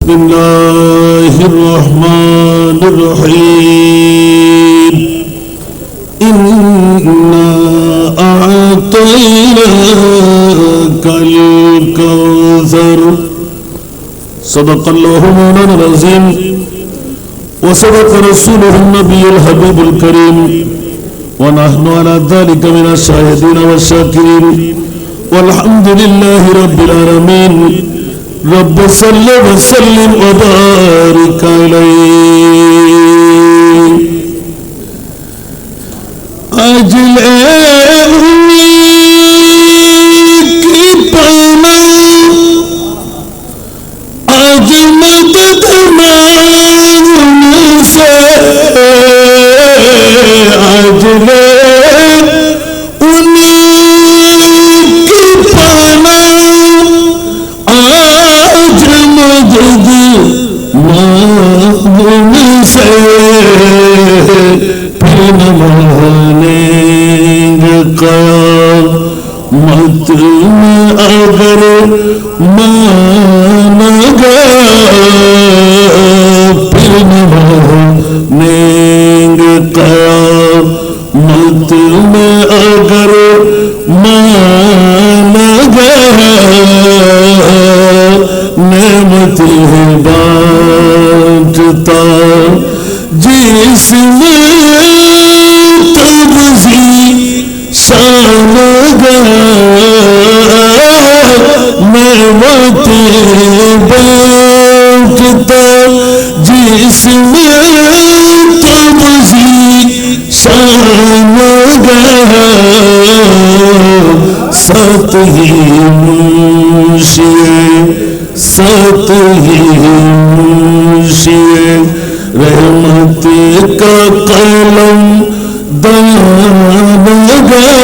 بسم الله الرحمن الرحيم إنا أعطيناك الكوثر صدق الله مولانا العظيم وصدق رسوله النبي الحبيب الكريم ونحن على ذلك من الشاهدين والشاكرين والحمد لله رب العالمين رب صل وسلم وبارك عليه أجل की पाना आज मदद मांगने से आज उन्हीं की पाना आज मदद मांगने से फिर न मानेंगे क़यामत में अगर माना गया फिर न मानेंगे क़यामत में अगर माना गया नेमतें बांटता जिसमें तबज़ी शान गया नेमतें बांटता जिसमें तबज़ी शान गया सत ही मुंशिए रहमत का कलम दान गया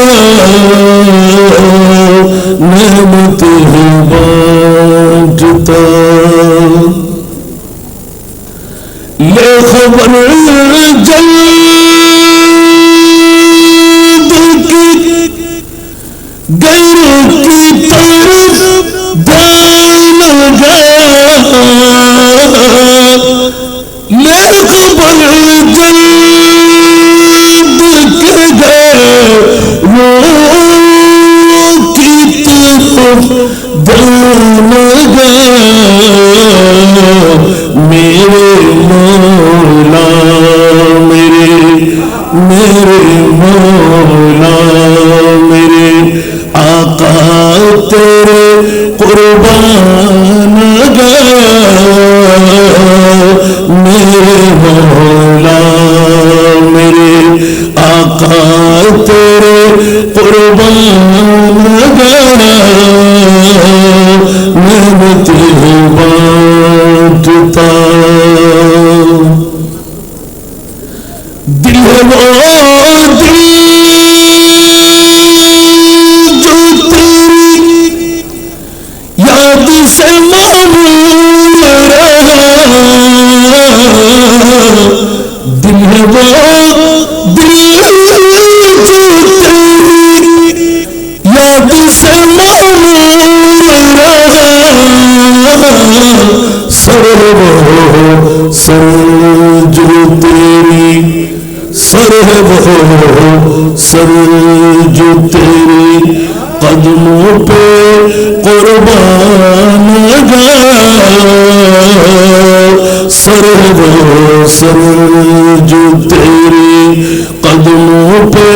नेमत बांटता ले खबर जल्द की गैरों की तरफ ध्यान गया ले खबर जल्द के गैरों की तरफ ध्यान गया मेरे मौला मेरे मौला मेरे आका तेरे कुर्बान गया मेरे मौला मेरे आका तेरे कुर्बान गया नेमतें बांटता दिल है वो दिल जो तेरी याद से मामूल रहा दिल है वो दिल जो तेरी याद से मामूल रहा सर जो तेरी सर जो तेरी कदमों पे कुर्बान गया सर जो तेरी कदमों पे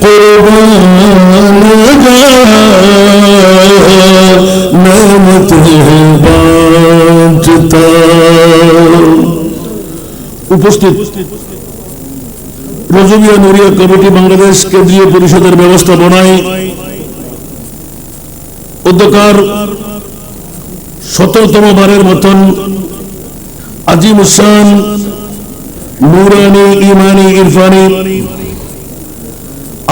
कुर्बान गया नेमतें बांटता উপস্থিত রজবিয়া নুরিয়া কমিটি বাংলাদেশ কেন্দ্রীয় পরিষদের ব্যবস্থাপনায় অধ্যকার 17তম বারের মতন আজিম উসান নুরানি ইমানি ইরফানি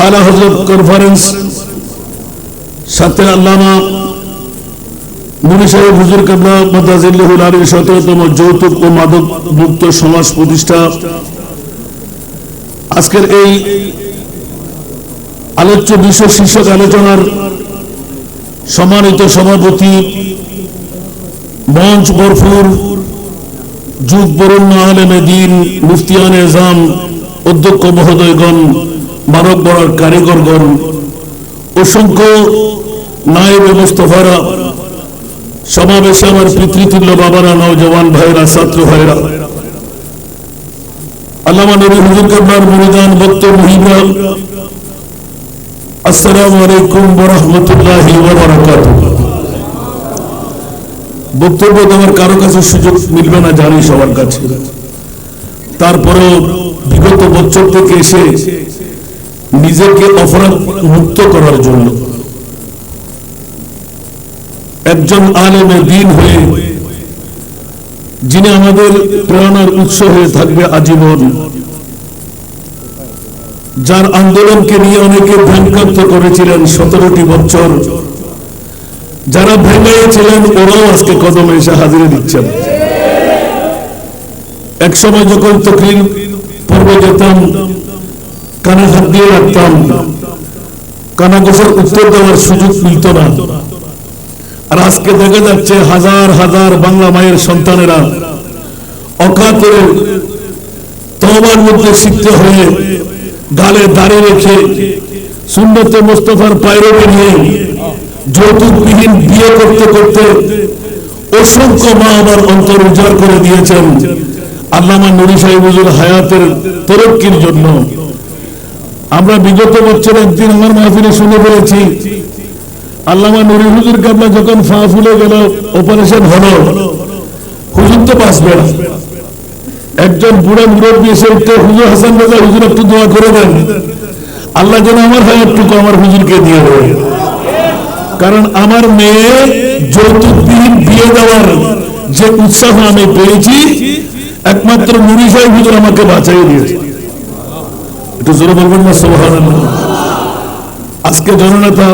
আলা হযরত কনফারেন্স সাথে আল্লামা মুনি সাহেব হুজুর কিবলা মাদাজিল্লাহুল আলির 17তম যৌতুক ও মাদক মুক্ত সমাজ প্রতিষ্ঠা আজকের এই আলোচ্য বিষয় শীর্ষক আলোচনার সম্মানিত সভাপতি মঞ্চ বরফুর যুগ বরণ্য আলেমে দ্বীন, মুফতিয়ানে এজাম, অধ্যক্ষ মহোদয়গণ, মানব বড়ার কারিগরগণ, অসংখ্য নায়েবে মুস্তফারা, সমাবেশে আমার পিতৃতুল্য বাবারা, নওজওয়ান ভাইরা, ছাত্র ভাইরা, আল্লামা নবী হুজুর কেবলার মুরিদান, ভক্ত মুহিবরা, আসসালামু আলাইকুম ওয়া রাহমাতুল্লাহি ওয়া বারাকাতুহু। বক্তব্য দেওয়ার কারো কাছে সুযোগ মিলবে না জানি সবার কাছে, তারপরেও বিগত বছর থেকে এসে নিজেকে অপরাধ মুক্ত করার জন্য একজন আলেমে দ্বীন হয়ে, যিনি আমাদের প্রেরণার উৎস হয়ে থাকবে আজীবন, যার আন্দোলনকে নিয়ে অনেকে ভ্রান্তিগ্রস্ত করেছিলেন 17টি বছর, যারা ভেঙেছিলেন ওরাও আজকে কদমে এসে হাজিরে দিচ্ছেন। এক সময় যখন তকরির পর্বে যেতাম, কানে হাত দিয়ে রাখতাম, কানাঘোষার উত্তর দেওয়ার সুযোগ মিলত না। আর আজকে দেখা যাচ্ছে হাজার হাজার বাংলা মায়ের সন্তানেরা অকাতরে তওবার মধ্যে সিক্ত হয়ে, গালে দাঁড়িয়ে রেখে, সুন্নতে মুস্তাফার পায়রবি নিয়ে যৌতুকবিহীন বিয়ে করতে করতে অসংখ্য মা আমার অন্তর উজাড় করে দিয়েছেন আল্লামা নুরি সাহেব হুজুর হায়াতের তরক্কির জন্য। আমরা বিগত বছর একদিন আমার মাহফিলে শুনে পেরেছি, আল্লামা নুরি হুজুর কেবলা যখন ফা ফুলে গেল, অপারেশন হলো, হুজুর তো বাঁচবে না। একজন বুড়া মুরব্বী এসে উঠতে, হুজুর হাসান রাজা, হুজুর একটু দোয়া করে দেন, আল্লাহ যেন আমার হায়াতটুকু আমার হুজুরকে দিয়ে দেয়। কারণ আমার মেয়ে যৌতুকবিহীন বিয়ে দেওয়ার যে উৎসাহ আমি পেয়েছি, একমাত্র নুরি সাহেব হুজুর আমাকে বাঁচাই দিয়েছে। একটু জোরে বলবেন না সুবহানাল্লাহ। আজকে জননেতা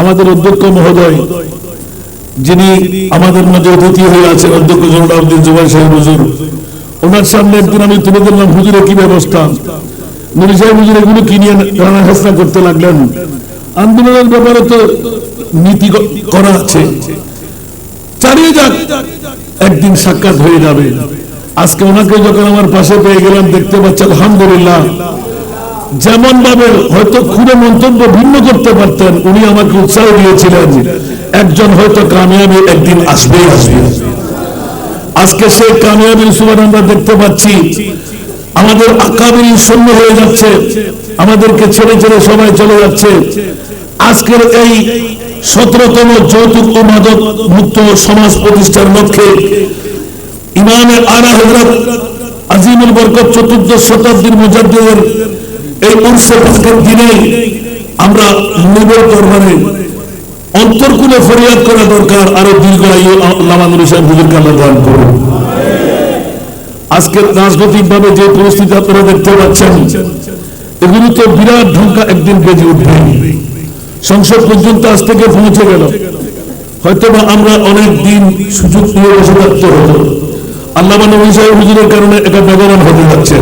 আমাদের অধ্যক্ষ মহোদয়, যিনি আমাদের মাঝে অতিথি হয়ে আছেন, অধ্যক্ষ জনাব আব্দুল জুবাইর সাহেব হুজুর, ওনার সামনে একদিন আমি তুলে ধরলাম হুজুরের কি ব্যবস্থা। নুরি সাহেব হুজুর এগুলো কি নিয়ে রানা হাসনা করতে লাগলেন। আন্দোলনের ব্যাপারে তো নীতি করা আছে, চালিয়ে যাক, একদিন সাক্ষাৎ হয়ে যাবে। আজকে ওনাকে যখন আমার পাশে পেয়ে গেলাম, দেখতে পাচ্ছি আলহামদুলিল্লাহ, যেমন ভাবে হয়তো খুলে মন্তব্য ভিন্ন করতে পারতেন, উনি আমাকে উৎসাহ দিয়েছিলেন একজন হয়তো কামিয়াবি একদিন আসবে আসবে। আজকে সেই কামিয়াবির সুবাদ আমরা দেখতে পাচ্ছি। আমাদের আকাবির শূন্য হয়ে যাচ্ছে, আমাদেরকে ছেড়ে ছেড়ে সবাই চলে যাচ্ছে। আজকের এই 17তম যৌতুক ও মাদক মুক্ত সমাজ প্রতিষ্ঠার লক্ষ্যে ইমামে আলা হযরত আজিমুল বরকত 14th শতাব্দীর মুজাদ্দিদের এই উরসে পাকের দিনে আমরা নবীর দরবারে অন্তরকুলে ফরিয়াদ করা দরকার, আরো দীর্ঘ আয়ু আল্লামা নুরি সাহেব হুজুরকে আল্লাহ দান করুন। আজকের রাজনৈতিকভাবে যে পরিস্থিতি আপনারা দেখতে পাচ্ছেন, এগুলো তো বিরাট ঢঙ্কা একদিন বেজে উঠবে। সংসদ পর্যন্ত আজ থেকে পৌঁছে গেল, হয়তো বা আমরা অনেক দিন সুযোগ নিয়ে বসে থাকতে হতো। আল্লামা নবী সাহেব হুজুরের কারণে এটা বেগবান হতে যাচ্ছে।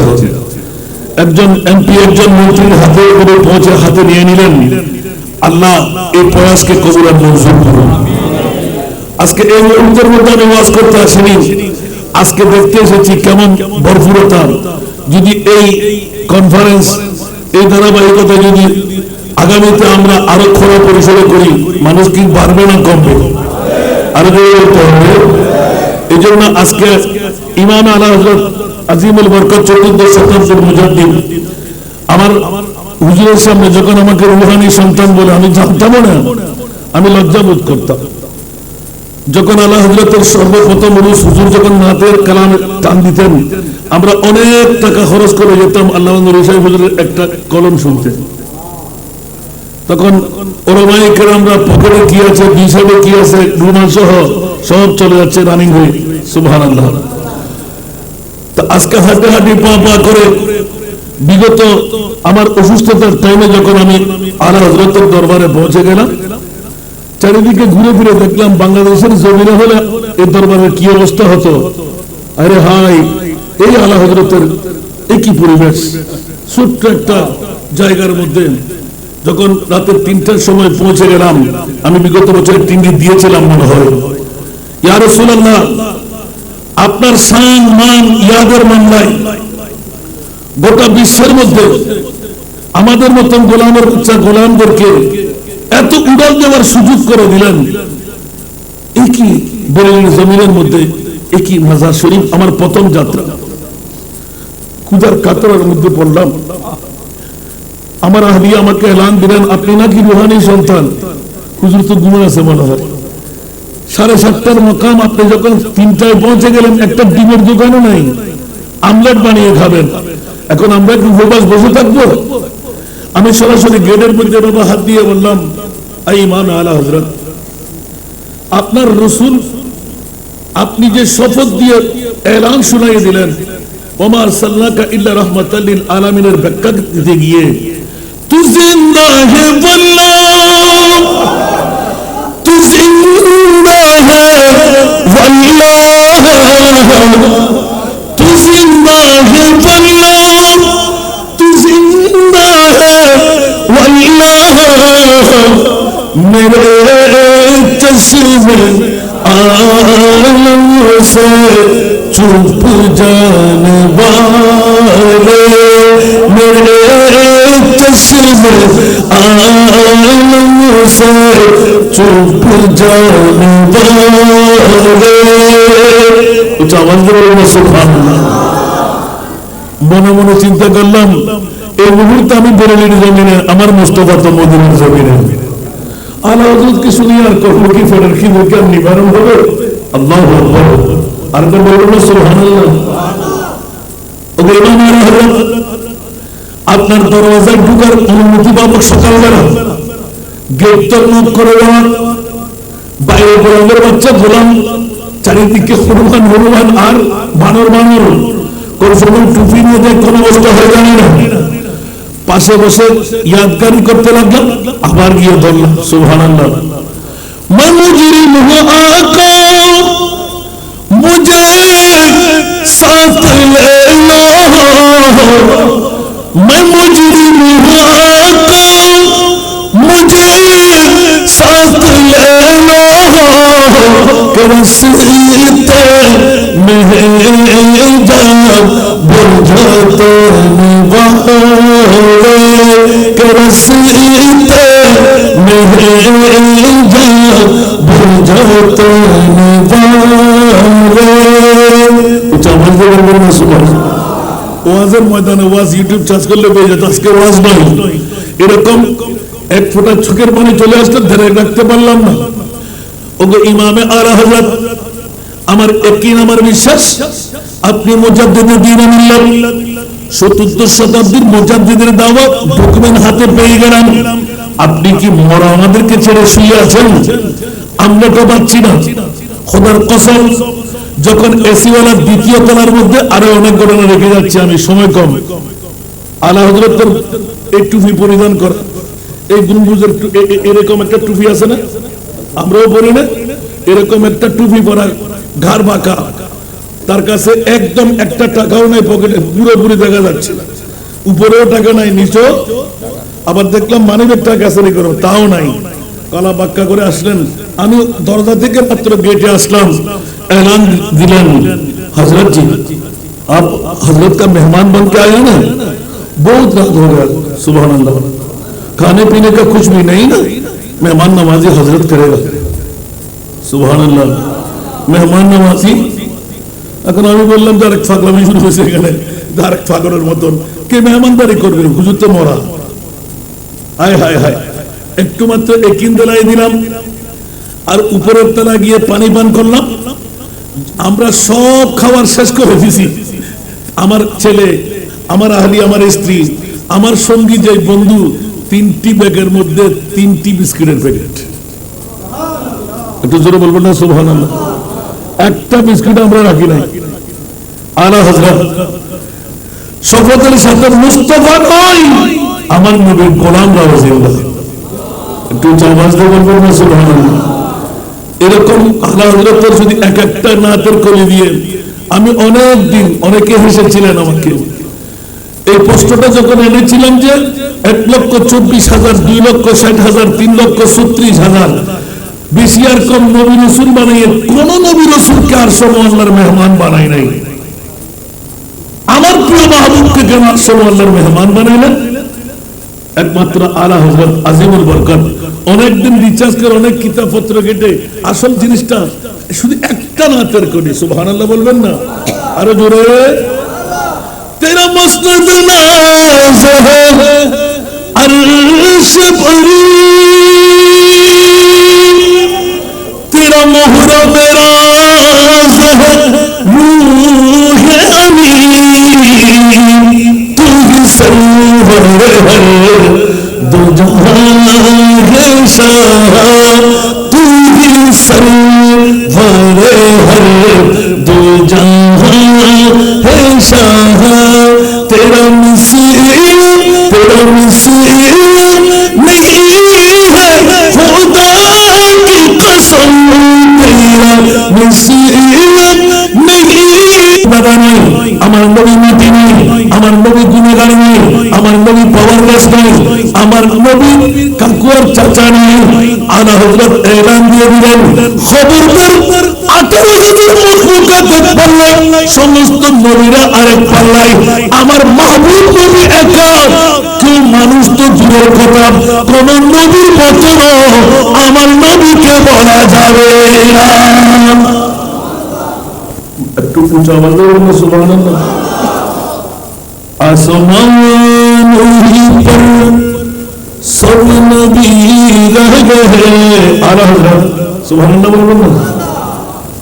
একজন এমপি একজন মন্ত্রীর হাতে করে পৌঁছে হাতে নিয়ে নিলেন। আল্লাহ এই প্রয়াসকে কবুল আর মঞ্জুর করুন। আজকে এই মুহূর্তের মধ্যে আমি ওয়াজ করতে আসিনি, আজকে দেখতে এসেছি কেমন ভরপুরতা। যদি এই কনফারেন্স, এই ধারাবাহিকতা যদি আগামীতে আমরা আরো খোলা পরিসরে করি, মানুষ কি বাড়বে না কমবে? আরো বলতে হবে। এই জন্য আজকে ইমাম আলা হযরত আজিমুল বরকত 14th শতাব্দীর মুজাদ্দিদ আমার হুজুরের সামনে যখন আমাকে রুহানি সন্তান বলে, আমি জানতামও না, আমি লজ্জাবোধ করতাম। যখন আলা হযরতের সর্বপ্রথম হুজুর যখন নাতের কালাম টান দিতেন, আমরা অনেক টাকা খরচ করে যেতাম আল্লামা নুরি সাহেব হুজুরের একটা কলম শুনতে। তখন ওলামায়ে কেরামরা পকেটে কি আছে, হিসাবে কি আছে, রুমাল সহ সব চলে যাচ্ছে রানিং হয়ে, সুবহানাল্লাহ। তা আজকে হাঁটে হাঁটি পা পা করে বিগত আমার অসুস্থতার টাইমে যখন আমি আলা হযরতের দরবারে পৌঁছে গেলাম, চারিদিকে ঘুরে ফিরে দেখলাম বাংলাদেশের জমিনে হলে এই দরবারের কি অবস্থা হতো। আরে হাই, এই আলা হযরতের এই কি পরিবেশ। ছোট্ট একটা জায়গার মধ্যে যখন রাতে 3টার সময় পৌঁছে গেলাম, আমি বিগত বছর 3 দিন দিয়েছিলাম মনে হয়, ইয়া রাসূলুল্লাহ আপনার শান মান ইয়াদের মামলায় গোটা বিশ্বের মধ্যে আমাদের মতন গোলামের বাচ্চা গোলামদেরকে এত উড়াল দেওয়ার সুযোগ করে দিলেন। একই বরেলির জমিনের মধ্যে একই মাজার শরীফ আমার প্রথম যাত্রা, ক্ষুধার কাতরের মধ্যে পড়লাম। আমার আহলি আমাকে এলান দিলেন, আপনি নাকি রুহানি সন্তান। হুজুর তো ঘুমে আছে মনে হয়। 7:30টার মকাম, আপনি যখন 3টায় পৌঁছে গেলেন, একটা ডিমের দোকানও নাই, আমলেট বানিয়ে খাবেন। এখন আমরা কি উপবাস বসে থাকবো? আমি সরাসরি গেটের মধ্যে বাবা হাত দিয়ে বললাম, আই ইমাম আলা হযরত, আপনার রসুল আপনি যে শপথ দিয়ে এলান শুনাইয়ে দিলেন, ওমা আরসালনাকা ইল্লা রাহমাতাল লিল আলামিনের ব্যাখ্যা দিতে গিয়ে তু জিন্দা হে ওয়াল্লাহ, তু জিন্দা হে ওয়াল্লাহ, তু জিন্দা হে ওয়াল্লাহ, তু জিন্দা হে ওয়াল্লাহ, মেরে চশ্মে आलम से चुप जाने वाले, मेरे चश्मे आलम से चुप जाने वाले। कुछ आवाज बोलो सुभान। মনে মনে চিন্তা করলাম, এই মুহূর্তে আমি বরেলির জমিনে, আমার মুস্তাফা তো মদিনার জমিনে। আলা হযরতকে শুনিয়ে আর করবো কি? ফেরের কি মুখে নিবারণ হবে? আল্লাহু আকবার। আর তো বলবো সুবহানাল্লাহ। ওগো ইমাম আলা হযরত, আপনার দরওয়াজায় ঢোকার অনুমতি পাবো সকালবেলা, গেট তো নক করে দেওয়া, বাইরে গোলামের বাচ্চা গোলাম, চারিদিকে হনুমান হনুমান আর বানর বানর, কোন সময় টুপি নিয়ে দেয়, কোন অবস্থা হয়ে জানি না। পাশে বসে ইয়াদগারি করতে লাগলাম, আবার গিয়ে ধরলাম সুবহানাল্লাহ। मैं मुजरिम हूँ आका, मुझे साथ ले लो, मैं मुजरिम हूँ आका, मुझे साथ ले लो, कि रसीते में जान बुझाते निवाले, कि रसीते में जान बुझाते निवाले। उच्चा आवाज দিয়ে বলবেন না সুবহানাল্লাহ। ওয়াজের ময়দানে ওয়াজ ইউটিউব চার্জ করলে পেয়ে যেত, আজকে ওয়াজ নয়। এরকম এক ফোঁটা চোখের পানি চলে আসলে ধরে রাখতে পারলাম না। ওগো ইমামে আলা হযরত, আমার ইয়াকিন, আমার বিশ্বাস, আপনি মুজাদ্দিদে দ্বীন মিল্লাত, ৭৪ শতাব্দীর মুজাদ্দিদের দাওয়াত ডকুমেন্ট হাতে পেয়ে গেলাম। আপনি কি মরা আমাদেরকে ছেড়ে শুয়ে আছেন? আমরা তো পাচ্ছি না। খোদার কসম, যখন এসিওয়ালা দ্বিতীয় তলার মধ্যে আরো অনেক ঘটনা রেখে যাচ্ছে, আমি সময় কম। আলা হযরতের এই টুপি পরিধান করা, এই গুনগুজের এরকম একটা টুপি আছে না, আমরাও পরি না, এরকম একটা টুপি পরা, ঘাড় বাঁকা, তার কাছে একদম একটা টাকাও নাই পকেটে, পুরোপুরি দেখা যাচ্ছে, উপরেও টাকা নাই, নিচেও। আবার দেখলাম মানিবের টাকা আছে করো, তাও নাই। কালা বাক্কা করে আসলেন। আমি দরজা থেকে মাত্র গেটে আসলাম, ऐलान दिलन, हजरत जी आप हजरत का मेहमान बन के आए ना, बहुत रात हो गया, सुभान अल्लाह, खाने पीने का कुछ भी नहीं ना, मेहमान नवाजी हजरत करेगा, सुभान अल्लाह, मेहमान नवाजी। এখন আমি বললাম ডাইরেক্ট ফাগলামি শুরু হয়েছে এখানে, ডাইরেক্ট ফাগলের মতন কে মেহমানদারি করবে? হুজুর তো মরা। হায় হায় হায়, একটু মাত্র একিন দেলাই দিলাম, আর উপরের তলা গিয়ে পানি পান করলাম। আমরা সব খাবার শেষ করে দিছি। আমার ছেলে, আমার আহলি, আমার স্ত্রী, আমার সঙ্গী, যে বন্ধু, 3টি ব্যাগের মধ্যে 3টি বিস্কুটের প্যাকেট। একটু জোরে বলবেন না সুবহানাল্লাহ। একটা বিস্কুট আমরা রাখি নাই। আলা হযরত শপথের সাথে মুস্তাফা নয়, আমার নবীর গোলামরাও জিন্দা। একটু আওয়াজ দিয়ে বলবেন না সুবহানাল্লাহ। এরকম আলা হযরতের যদি এক একটা নাতের কলি দিয়ে, আমি অনেক দিন, অনেকে হেসেছিলেন আমাকে। এই প্রশ্নটা যখন এনেছিলাম যে 1,24,000, 2,60,000, 3,36,000, বেশি আর কম নবী রাসূল বানাইয়ে কোন নবী রাসূলকে আরশ আল্লাহর মেহমান বানাই নাই। আমার প্রিয় মাহবুবকে কেন আরশ আল্লাহর মেহমান বানাইলেন? একমাত্র আলা হযরত আজিমুল বরকত অনেকদিন রিচার্জ করে অনেক কিতাব পত্র কেটে আসল জিনিসটা শুধু একটা নাতের করি সুবহানাল্লাহ বলবেন না আরো জোরে তেরা মসনদ নাজ है अर्श परी तेरा मोहरा मेरा है रूह अमीन तू ही सरवर है दो जहां है शाह तू ही सरवर है दो जहां है शाह तेरा मिसल नहीं है खुदा की कसम तेरा मिसल नहीं দাদা নাই আমার নবী মাটি নেই আমার নবী গুণগার নেই আমার নবী পাওয়ারলেস নেই আমার নবী কাকুয়ার চাচা নেই আলা হযরত এলান দিয়ে দিলেন খবরদার 18,000 মখলুকাতের পাল্লায় সমস্ত নবীরা আরেক পাল্লায় আমার মাহবুব নবী একা কেউ মানুষ তো দূরের কথা কোন নবীর মতো আমার নবীকে বলা যাবে না একটু উঁচা আওয়াজে বলুন সুবহানাল্লাহ আসমান पर सब नबी रह गए आला हज़रत सुबहानल्लाह बोलूं ना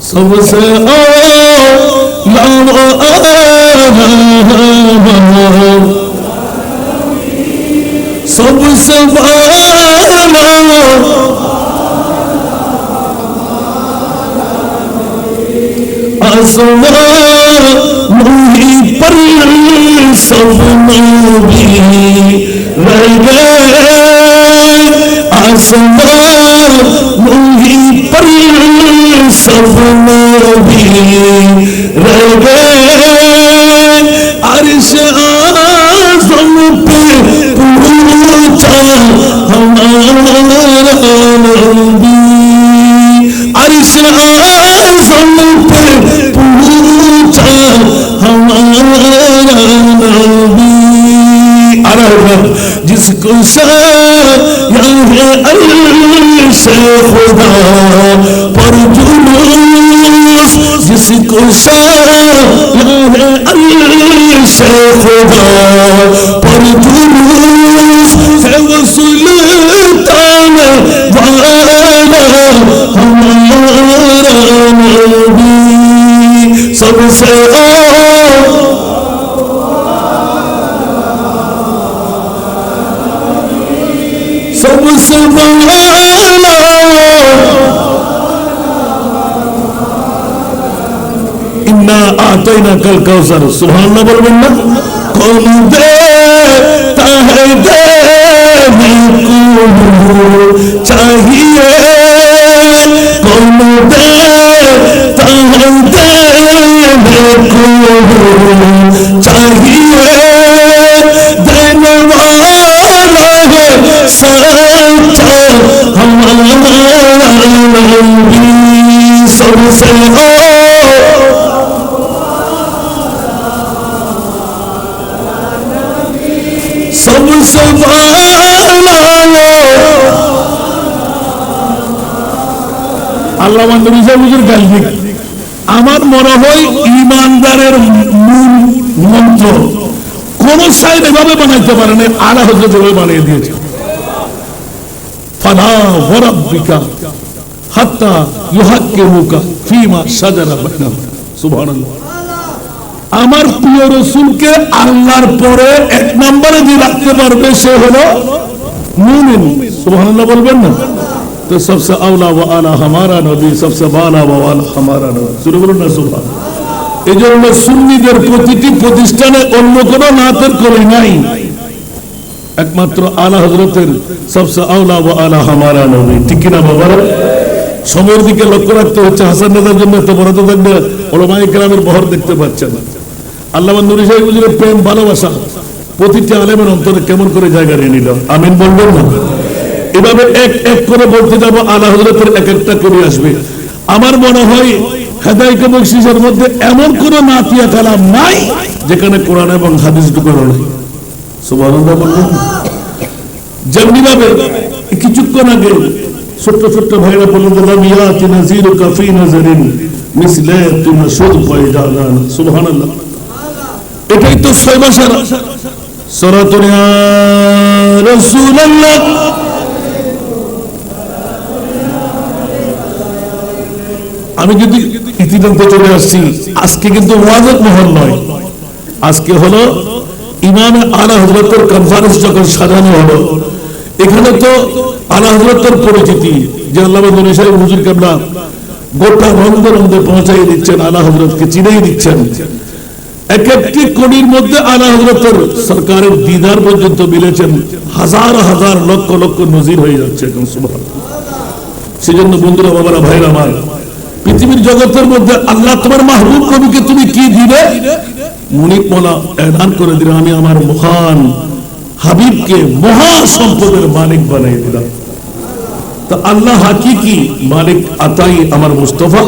सबसे आला सबसे आला आसमान पर सब नबी रह गए आसमान पर सब नबी रह गए अर्श आज़म पे पहुंचा हमारा नबी अर्श आज़म पे पहुंचा हमारा नबी जिसको अर्श खुदा पर जुलूस जिसको अर्श खुदा पर जुलूस है वो सुल्तान वाला हमारा नबी सबसे सबसे इन्ना आतैना कल कौसर सुभान बोलবেন না कौन देता है देने को चाहिए कौन देता है देने को चाहिए देने वाला है सच्चा हमारा नबी सबसे सबसे আল্লাহ নবী সাহেবের গালি আমার মনে হয় ঈমানদারের মূল মন্ত্র কোন সাইড এভাবে বানাইতে পারে না আলা হযরত এভাবে বানিয়ে দিয়েছে ফালা ওয়ারাব্বিকা হাত্তা ইউহাক্কিমুকা ফীমা শাজারা বাইনাহুম সুবহানাল্লাহ আমার প্রিয় রাসূলকে আল্লাহর পরে এক নম্বরে যে রাখতে পারবে সে হলো মুমিন সুবহানাল্লাহ বলবেন না तो सबसे औला व आला हमारा नबी सबसे बाला व आला हमारा नबी শুরু করুন না সুবহান এজন্য সুন্নিদের প্রতিটি প্রতিষ্ঠানে অন্য কোন নাতের করে নাই একমাত্র আলা হযরতের सबसे औला व आला हमारा नबी ঠিক কি না বাবারা সময়ের দিকে লক্ষ্য রাখতে হচ্ছে হাসান নেতার জন্য এত বড় থাকবে উলামায়ে কেরামের বহর দেখতে পাচ্ছেন আল্লামা নূরী সাহেব হুজুরের প্রেম ভালোবাসা প্রতিটি আলেমের অন্তরে কেমন করে জায়গা নিয়ে নিল আমিন বলবেন না এভাবে এক এক করে বলতে যাবো, আলা হযরতের এক একটা করে আসবে। আমার মনে হয় হেদায়েত বখশিশের মধ্যে এমন কোন নাতিয়া কালাম নাই যেখানে কোরআন এবং হাদিস ঢুকানো নাই। সুবহানাল্লাহ বলুন। যেমনি ভাবে কিছুক্ষণ আগে ছোট্ট ছোট্ট ভাইরা বললেন ইয়াতি নাযীরু কাফি নাযারিন মিসলে তুনশুদ পয়দান। সুবহানাল্লাহ। এটাই তো ছয় মাসের সরাতুন ইয়া রাসূলুল্লাহ। আমি যদি ইতিমধ্যে চলে আসছি, আজকে কিন্তু ওয়াজের মহল নয়, আজকে হলো ইমাম আলা হযরতের কনফারেন্স যখন সাজানো হলো, এখানে তো আলা হযরতের পরিচিতি যে আল্লামা গনি সাহেব হুজুর কেবলা গোটা রন্ধে রন্ধে পৌঁছাই দিচ্ছেন, আলা হযরতকে চিনেই দিচ্ছেন। এক একটি কোণের মধ্যে আলা হযরতের সরকারের দিদার পর্যন্ত মিলেছেন, হাজার হাজার লক্ষ লক্ষ নজির হয়ে যাচ্ছে এখন। সুবহানাল্লাহ। সেজন্য বন্ধুরা, বাবারা, ভাইরা আমার, পৃথিবীর জগতের মধ্যে আল্লাহ তোমার মাহবুব নবীকে তুমি কি দিবে? মুনিব মোলা এলান করে দিল, আমি আমার মহান হাবিবকে মহা সম্পদের মালিক বানাই দিলাম। তা আল্লাহ হাকিকি মালিক আতাই আমার মুস্তফা,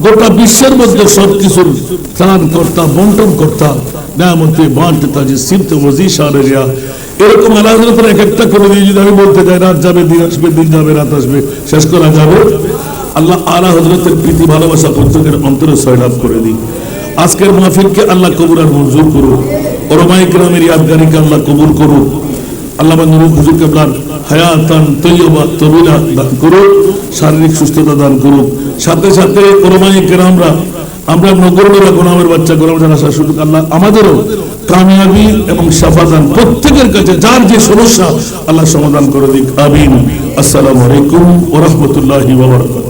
গোটা বিশ্বের মধ্যে সবকিছুর ত্রাণ কর্তা, বন্টন কর্তা, নিয়ামতে বাঁটতা, যে সিফত ওয়াজি শারিয়া, এরকম আল্লাহ হযরতের এক একটা করে দিয়ে যদি আমি বলতে যাই, রাত যাবে দিন আসবে, দিন যাবে রাত আসবে, শেষ করা যাবে? আল্লাহ আলা হযরতের প্রীতি ভালোবাসা প্রত্যেকের অন্তরে সয়লাভ করে দিই। আজকের মাহফিলকে আল্লাহ কবুল আর মঞ্জুর করুক। ওলামায়ে কেরামের ইয়াদগারিকে আল্লাহ কবুল করুক। আল্লাহ নূর হুজুর কেবলার হায়াতান তয়্যিবা তবিলা দান করুক, শারীরিক সুস্থতা দান করুক। সাথে সাথে ওলামায়ে কেরামরা, আমরা নগররা, গোলামের বাচ্চা, গোলাম যারা সুযোগ, আল্লাহ আমাদেরও কামিয়াবি এবং শাফাদান, প্রত্যেকের কাছে যার যে সমস্যা আল্লাহ সমাধান করে দিক। আমিন। আসসালামু আলাইকুম ওয়া রাহমাতুল্লাহি ওয়া বারাকাতুহু।